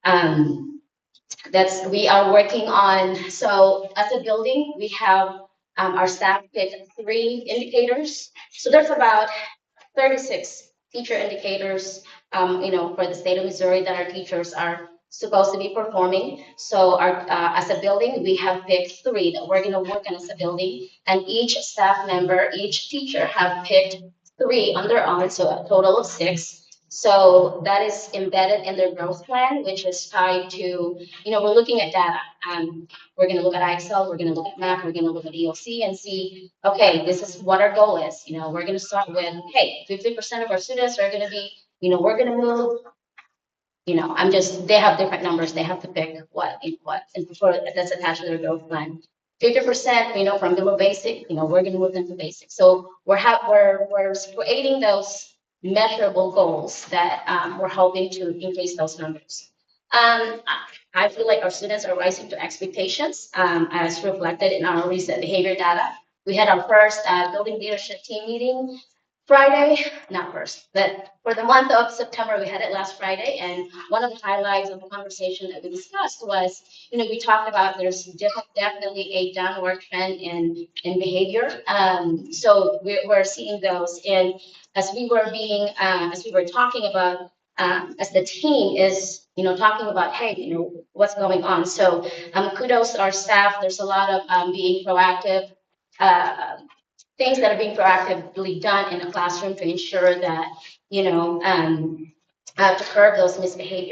That's we are working on. So as a building, we have our staff pick 3 indicators. So there's about 36 teacher indicators, for the state of Missouri that our teachers are supposed to be performing. So as a building, we have picked 3 that we're going to work on as a building, and each staff member, each teacher have picked 3 on their own, so a total of 6. So that is embedded in their growth plan, which is tied to, we're looking at data. We're going to look at Excel, we're going to look at math, we're going to look at EOC and see, okay, this is what our goal is. We're going to start with, hey, 50% of our students are going to be, we're going to move, they have different numbers. They have to pick what, and before that's attached to their growth plan. 50%, from below basic, we're going to move them to basic. So we're creating those measurable goals that we're hoping to increase those numbers. I feel like our students are rising to expectations, as reflected in our recent behavior data. We had our first building leadership team meeting Friday, not first, but for the month of September, we had it last Friday. And one of the highlights of the conversation that we discussed was, we talked about there's definitely a downward trend in behavior. So we're seeing those. And as we were talking about, as the team is, talking about, hey, what's going on. So kudos to our staff. There's a lot of being proactive. Things that are being proactively done in the classroom to ensure that, to curb those misbehaviors.